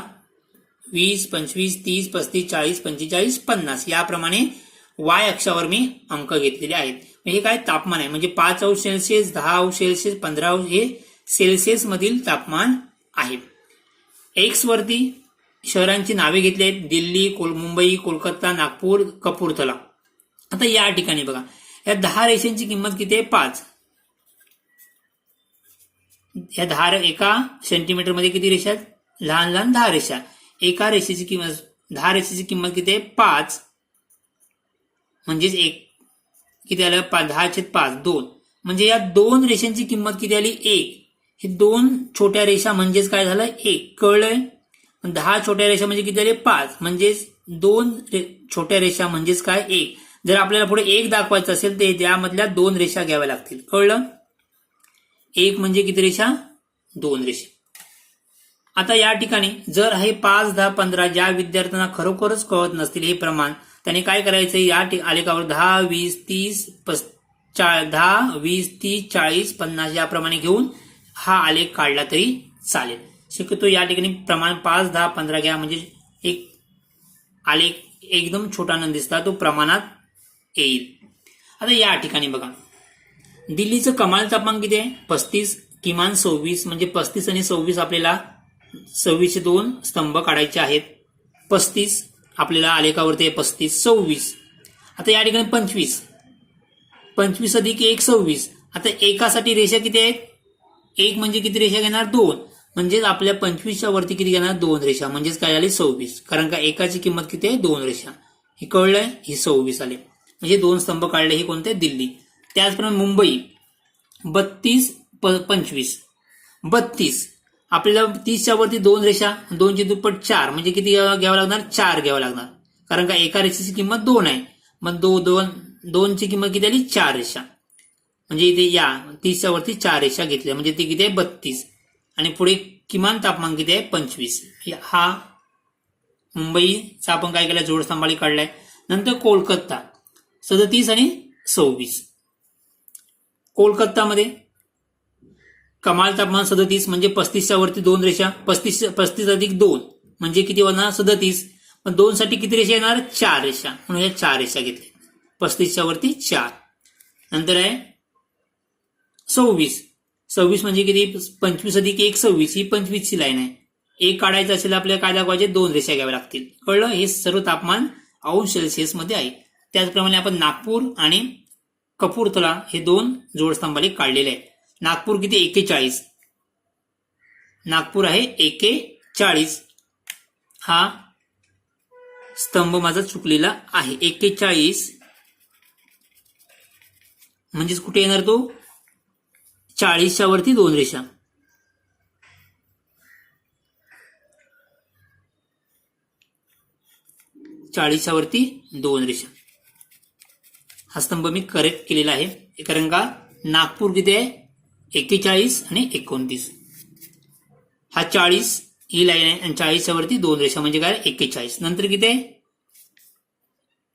20, 25, 30, 35, 40, 45, 50 याप्रमाणे वाय अक्षावर मी अंक घेतलेले आहेत. हे काय तापमान आहे म्हणजे 5°C, 10°C, 15° हे सेल्सिअस मधील तापमान आहे. एक्स वरती शहरांची नावे घेतली आहेत दिल्ली, मुंबई, कोलकाता, नागपूर, कपूरथला. आता या ठिकाणी बघा या 10 रेषांची किंमत किती आहे 5. या 10 एका सेंटीमीटर मध्ये किती रेषा आहेत? लहान लहान 10 रेषा. एका रेषेची किंमत 10 रेषेची किंमत किती आहे 5 म्हणजेच एक किती आलं 10/5 2 म्हणजे या 2 रेषांची किंमत किती आली 1. हे 2 छोट्या रेषा म्हणजेच काय झालं 1. कळलंय? 10 छोट्या रेषा म्हणजे किती आले 5 म्हणजेच 2 छोट्या रेषा म्हणजेच काय 1. जर आपल्याला पुढे 1 दाखवायचं असेल तर त्यामधल्या 2 रेषा घ्याव्या लागतील. कळलं? 1 म्हणजे किती रेषा 2 रेषा. आता या ठिकाणी जर हे 5, 10, 15 ज्या विद्यार्थ्यांना खरोखरच कळत नसतील हे प्रमाण त्यांनी काय करायचं या आलेखावर 10, 20, 30, 10, 20, 30, 40, 50 याप्रमाणे घेऊन हा आलेख काढला तरी चालेल. शक्यतो या ठिकाणी प्रमाण 5, 10, 15 घ्या म्हणजे एक आलेख एकदम छोटा न दिसता तो प्रमाणात येईल. आता या ठिकाणी बघा दिल्लीचं कमाल तापमान किती आहे 35, किमान 26 म्हणजे 35 आणि 26 आपल्याला 26चे 2 स्तंभ काढायचे आहेत. 35 आपल्याला आलेखावरती 35, 26. आता या ठिकाणी 25 अधिक 1 26. आता एकासाठी रेषा किती आहेत 1 म्हणजे किती रेषा घेणार 2 म्हणजेच आपल्या 25च्या वरती किती घेणार 2 रेषा म्हणजेच काय आले 26. कारण का एकाची किंमत किती आहे 2 रेषा. हे कळलंय? हे 26 आले म्हणजे 2 स्तंभ काढले. हे कोणते दिल्ली. त्याचप्रमाणे मुंबई 32, 25 32 आपल्याला 30च्या वरती 2 रेषा 2ची दुप्पट 4 म्हणजे किती घ्यावं लागणार 4 घ्यावं लागणार. कारण का एका रेषेची किंमत 2 आहे मग 2ची किंमत किती आली 4 रेषा म्हणजे इथे या 30च्या वरती 4 रेषा घेतल्या म्हणजे ती किती आहे 32 आणि पुढे किमान तापमान किती आहे 25. हा मुंबईचा आपण काय केलं जोड स्तंभालेख काढलाय. नंतर कोलकाता 37 आणि 26. कोलकातामध्ये कमाल तापमान 37 म्हणजे 35च्या वरती 2 रेषा 35 अधिक 2 म्हणजे किती होणार 37. पण 2 साठी किती रेषा येणार 4 रेषा म्हणून या 4 रेषा घेतल्या 35च्या वरती 4. नंतर आहे 26 म्हणजे किती 25 अधिक 1 26 ही 25 ची लाईन आहे. 1 काढायचं असेल आपल्याला काय दाखवायचे 2 रेषा घ्याव्या लागतील. कळलं? हे सर्व तापमान अंश मध्ये आहे. त्याचप्रमाणे आपण नागपूर आणि कपूरथला हे 2 जोड स्तंभालेख काढलेले आहे. नागपूर किती 41 नागपूर आहे 41. हा स्तंभ माझा चुकलेला आहे 41 म्हणजेच कुठे येणार तो 40च्या वरती 2 रेषा. च्या वरती 2 रेषा हा स्तंभ मी करेक्ट केलेला आहे. कारण का नागपूर किती आहे 41 आणि 29. हा 40 ही लाईन आहे आणि 40च्या वरती 2 रेषा म्हणजे काय 41. नंतर किती आहे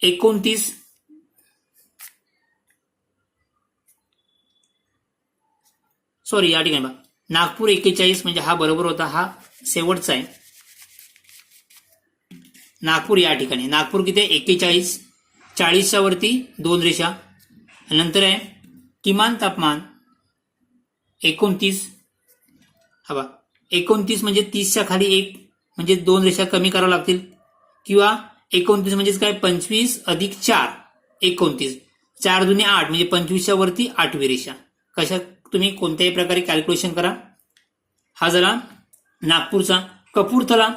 29 सॉरी या ठिकाणी नागपूर 41 म्हणजे हा बरोबर होता. हा शेवटचा आहे नागपूर. या ठिकाणी नागपूर किती आहे 41 40च्या वरती 2 रेषा. नंतर आहे किमान तापमान 29. हा बा 29 म्हणजे 30च्या खाली 1 म्हणजे 2 रेषा कमी कराव्या लागतील, किंवा 29 म्हणजेच काय 25 अधिक 4 29, 4 दुने 8 म्हणजे 25च्या वरती 8वी रेषा. कशा तुम्ही कोणत्याही प्रकारे कॅल्क्युलेशन करा. हा झाला नागपूरचा. कपूरथला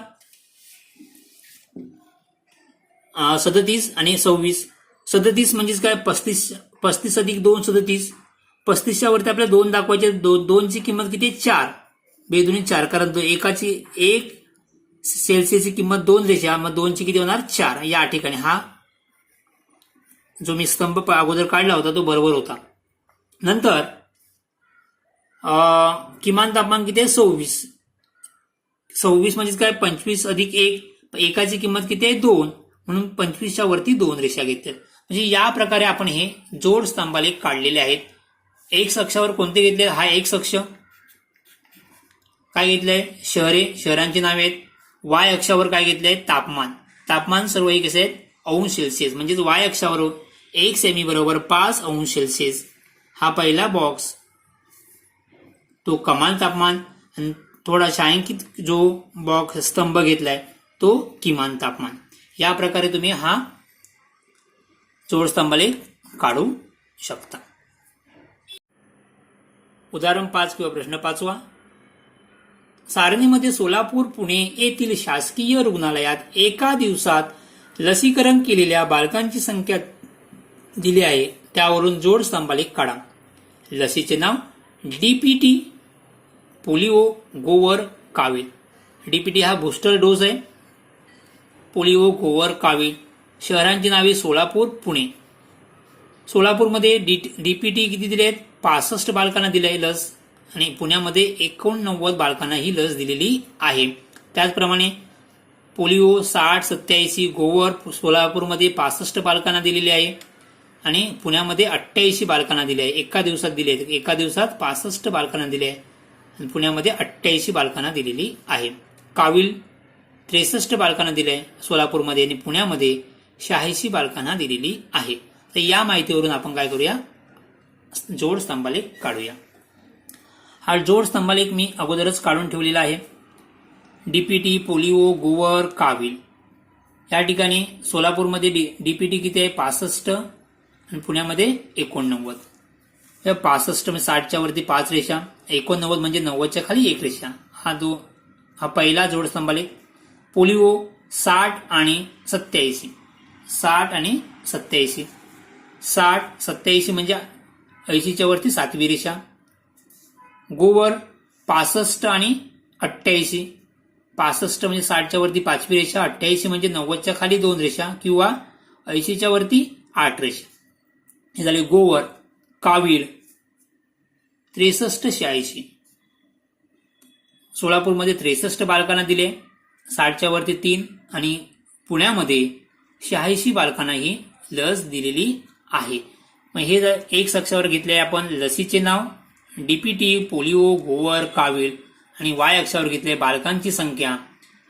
37 आणि 26. 37 म्हणजेच काय 35 अधिक 2 37. 35च्या वरती आपल्याला 2 दाखवायचे. 2ची किंमत किती 4, 2 दुने 4, कारण एकाची 1 सेल्सिअसची किंमत 2 रेषा, मग 2ची किती होणार 4. या ठिकाणी हा जो मी स्तंभ अगोदर काढला होता तो बरोबर होता. नंतर किमान तापमान किती आहे 26. 26 म्हणजेच काय 25 अधिक 1, एकाची किंमत किती आहे 2, म्हणून 25च्या वरती 2 रेषा घेतल्या. म्हणजे या प्रकारे आपण हे जोड स्तंभालेख काढलेले आहेत. एक्स अक्षावर कोणते घेतले, हा एक्स अक्ष काय घेतलंय शहरे, शहरांची नावे आहेत. वाय अक्षावर काय घेतलंय तापमान, तापमान सर्व हे कसे आहेत अंश सेल्सिअस, म्हणजेच वाय अक्षावर 1 सेमी बरोबर 5 अंश सेल्सिअस. हा पहिला बॉक्स तो कमाल तापमान, आणि थोडा छायांकित जो बॉक्स स्तंभ घेतलाय तो किमान तापमान. या प्रकारे तुम्ही हा जोड स्तंभालेख काढू शकता. उदाहरण 5 किंवा प्रश्न 5वा. सारणीमध्ये सोलापूर पुणे येथील शासकीय रुग्णालयात एका दिवसात लसीकरण केलेल्या बालकांची संख्या दिली आहे. त्यावरून जोड स्तंभालेख काढा. लसीचे नाव डीपीटी, पोलिओ, गोवर, कावीळ. डीपीटी हा बूस्टर डोस आहे. पोलिओ, गोवर, कावीळ. शहरांची नावे सोलापूर, पुणे. सोलापूरमध्ये डीपीटी किती दिले आहेत 65 बालकांना दिले आहे लस, आणि पुण्यामध्ये 89 बालकांना ही लस दिलेली आहे. त्याचप्रमाणे पोलिओ 60, 87, गोवर सोलापूरमध्ये 65 बालकांना दिलेली आहे, आणि पुण्यामध्ये 88 बालकांना दिले आहे. एका दिवसात दिले आहेत. एका दिवसात 65 बालकांना दिले आहे, आणि पुण्यामध्ये 88 बालकांना दिलेली आहे. कावीळ 63 बालकांना दिले आहे सोलापूरमध्ये, आणि पुण्यामध्ये 86 बालकांना दिलेली आहे. तर या माहितीवरून आपण काय करूया जोड स्तंभालेख काढूया. हा जोड स्तंभालेख मी अगोदरच काढून ठेवलेला आहे. डीपीटी, पोलिओ, गोवर, कावीळ. या ठिकाणी सोलापूरमध्ये डीपीटी किती आहे 65, आणि पुण्यामध्ये 89. या 65 म्हणजे 60च्या वरती 5 रेषा, 89 म्हणजे 90च्या खाली 1 रेषा. हा पहिला जोड स्तंभालेख. पोलिओ 60 आणि 87, 60 आणि 87, 60 87 म्हणजे 80च्या वरती 7वी रेषा. गोवर 65 आणि 88, 65 म्हणजे 60च्या वरती 5वी रेषा, 88 म्हणजे 90च्या खाली 2 रेषा, किंवा 80च्या वरती 8 रेषा. हे झाले गोवर. कावीळ 63 86, सोलापूरमध्ये 63 बालकांना दिले, 60च्या वरती 3, आणि पुण्यामध्ये 86 बालकांना ही लस दिलेली आहे. मग हे जर एक अक्षावर घेतले आपण लसीचे नाव डीपीटी, पोलिओ, गोवर, कावीळ, आणि वाय अक्षावर घेतले बालकांची संख्या.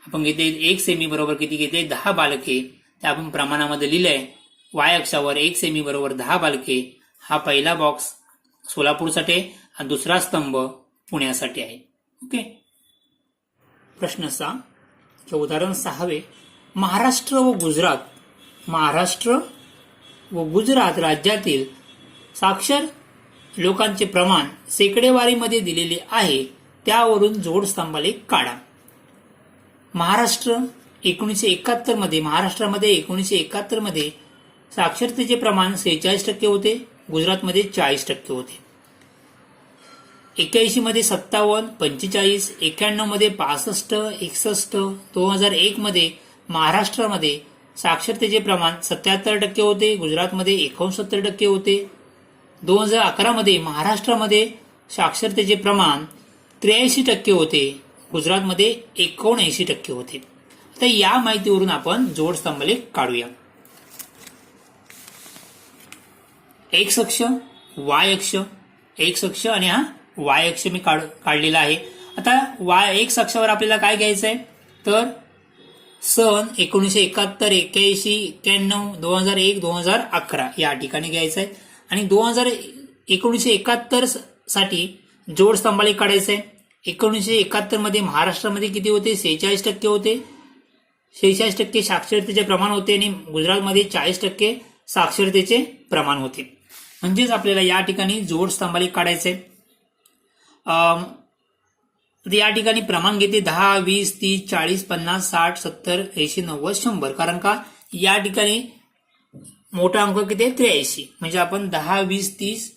आपण घेतले 1 सेमी बरोबर किती घेतले 10 बालके, ते आपण प्रमाणामध्ये लिहिलंय. वाय अक्षावर 1 सेमी बरोबर 10 बालके. हा पहिला बॉक्स सोलापूरसाठी, हा दुसरा स्तंभ पुण्यासाठी आहे. ओके. प्रश्न 6 उदाहरण 6. महाराष्ट्र व गुजरात राज्यातील साक्षर लोकांचे प्रमाण शेकडेवारीमध्ये दिलेले आहे. त्यावरून जोड स्तंभालेख काढा. महाराष्ट्रामध्ये 1971 मध्ये साक्षरतेचे प्रमाण 46% होते, गुजरातमध्ये 40% होते. 81 मध्ये 57, 45, 91 मध्ये 65, 61, 2001 मध्ये महाराष्ट्रामध्ये साक्षरतेचे प्रमाण 77% होते, गुजरातमध्ये 69% होते. 2011 मध्ये महाराष्ट्रामध्ये साक्षरतेचे प्रमाण 83% होते, गुजरातमध्ये 79% होते. तर या माहितीवरून आपण जोड स्तंभालेख काढूया. एक्स अक्ष, वाय अक्ष, एक्स अक्ष आणि हा वाय अक्ष मी काढलेला आहे. आता एक्स अक्षावर आपल्याला काय घ्यायचं आहे तर सन 1971, 81, 91, 2001, 2011 या ठिकाणी घ्यायचं आहे. आणि 1971 साठी जोड स्तंभालेख काढायचा आहे. 1971 मध्ये महाराष्ट्रामध्ये किती होते? 46% होते. 46% साक्षरतेचे प्रमाण होते आणि गुजरातमध्ये 40% साक्षरतेचे प्रमाण होते. म्हणजेच आपल्याला या ठिकाणी जोड स्तंभालेख काढायचे. या ठिकाणी प्रमाण घेते 10, 20, 30, 40, 50, 60, 70, 80, 90, 100. कारण का या ठिकाणी मोठा अंक किती आहे? 83. म्हणजे आपण 10, 20, 30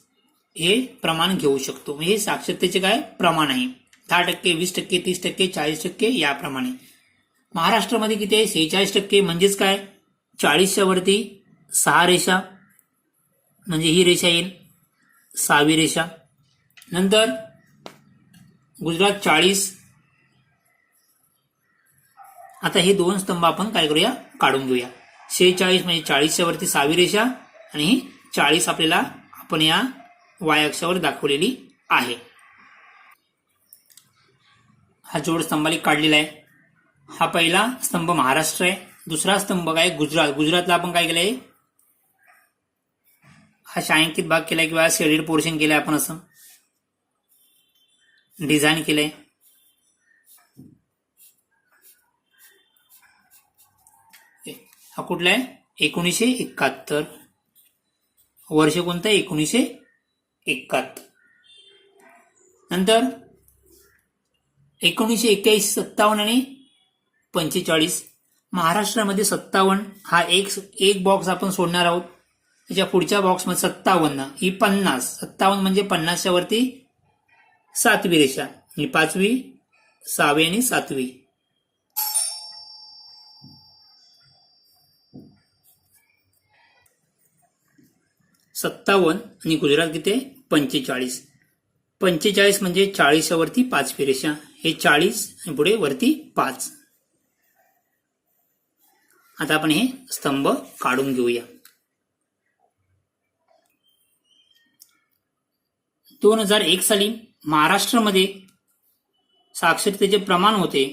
हे प्रमाण घेऊ शकतो. म्हणजे हे साक्षरतेचे काय प्रमाण आहे. 10%, 20%, 30%, 40% याप्रमाणे. महाराष्ट्रामध्ये किती आहे? 46%. म्हणजेच काय 40च्या वरती 6 रेषा, म्हणजे ही रेषा येईल 6वी रेषा. नंतर गुजरात 40. आता हे दोन स्तंभ आपण काय करूया? काढून घेऊया. 46 म्हणजे 40च्या वरती 6वी रेषा आणि 40 आपल्याला आपण या वाय अक्षावर दाखवलेली आहे. हा जोड स्तंभालेख काढलेला आहे. हा पहिला स्तंभ महाराष्ट्र आहे. दुसरा स्तंभ काय? गुजरात. गुजरातला आपण काय केलंय? हा छायांकित भाग केलाय किंवा शेडेड पोर्शन केलंय. आपण असं डिझाईन केलंय. हा कुठला आहे? 1971. वर्ष कोणतं? 1971. नंतर 1981, 57 आणि 45. महाराष्ट्रामध्ये 57 हा एक बॉक्स आपण सोडणार आहोत. त्याच्या पुढच्या बॉक्समध्ये 57 ही 50. 57 म्हणजे 50च्या वरती 7वी रेषा, ही 5वी, 6वी आणि 7वी. सत्तावन्न आणि गुजरात किती आहे? 45. 45 म्हणजे 40च्या वरती 5वी रेषा, हे 40 आणि पुढे वरती 5. आता आपण हे स्तंभ काढून घेऊया. 2001 साली महाराष्ट्रामध्ये साक्षरतेचे प्रमाण होते.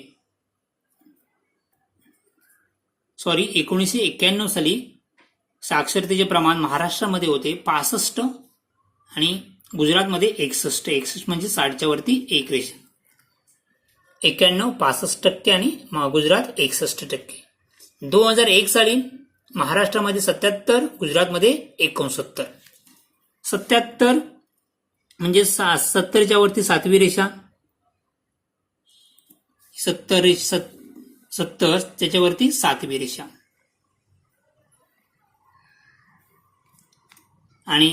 1991 साली साक्षरतेचे प्रमाण महाराष्ट्रामध्ये होते 65 आणि गुजरातमध्ये 61. 61 म्हणजे 60च्या वरती एक रेषा. 91 65% आणि गुजरात 61%. 2001 साली महाराष्ट्रामध्ये 77, गुजरातमध्ये 69. 77 म्हणजे 70च्या वरती 7वी रेषा, 70 त्याच्यावरती 7वी रेषा आणि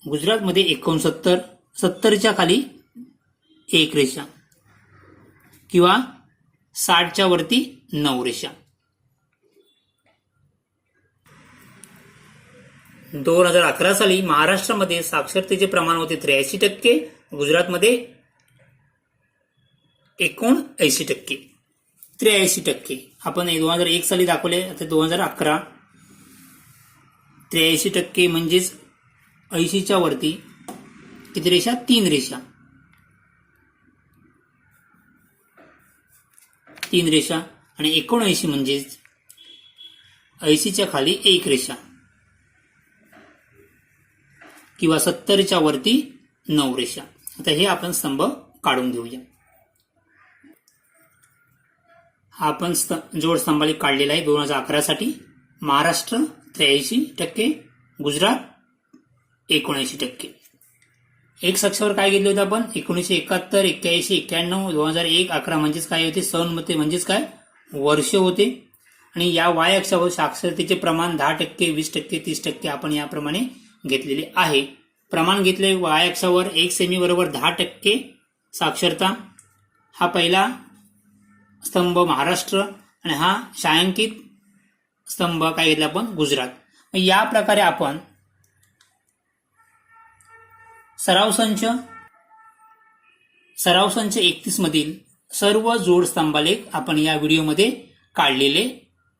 गुजरातमध्ये 69, 70च्या खाली एक रेषा किंवा 60च्या वरती 9 रेषा. 2011 साली महाराष्ट्रामध्ये साक्षरतेचे प्रमाण होते 83%, गुजरातमध्ये 79%. 83% आपण 2001 साली दाखवले. आता 2011 83% म्हणजेच 80च्या वरती किती रेषा? 3 रेषा. 3 रेषा आणि 79 म्हणजेच 80च्या खाली एक रेषा किंवा 70च्या वरती 9 रेषा. आता हे आपण स्तंभ काढून घेऊया. हा आपण जोड स्तंभालेख काढलेला आहे 2011 साठी. महाराष्ट्र 83%, गुजरात 79%. एक अक्षावर काय घेतलं होतं आपण? 1971, 81, 91, 2001, 11 म्हणजेच काय होते? सन मध्ये म्हणजेच काय? वर्ष होते. आणि या वाय अक्षावर साक्षरतेचे प्रमाण 10%, 20%, 30% आपण याप्रमाणे घेतलेले आहे. प्रमाण घेतले वाय अक्षावर 1 सेमी बरोबर 10% साक्षरता. हा पहिला स्तंभ महाराष्ट्र आणि हा छायांकित स्तंभ काय घेतला आपण? गुजरात. या प्रकारे आपण सराव संच 31 मधील सर्व जोड स्तंभालेख आपण या व्हिडिओमध्ये काढलेले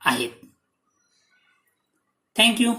आहेत. थँक्यू.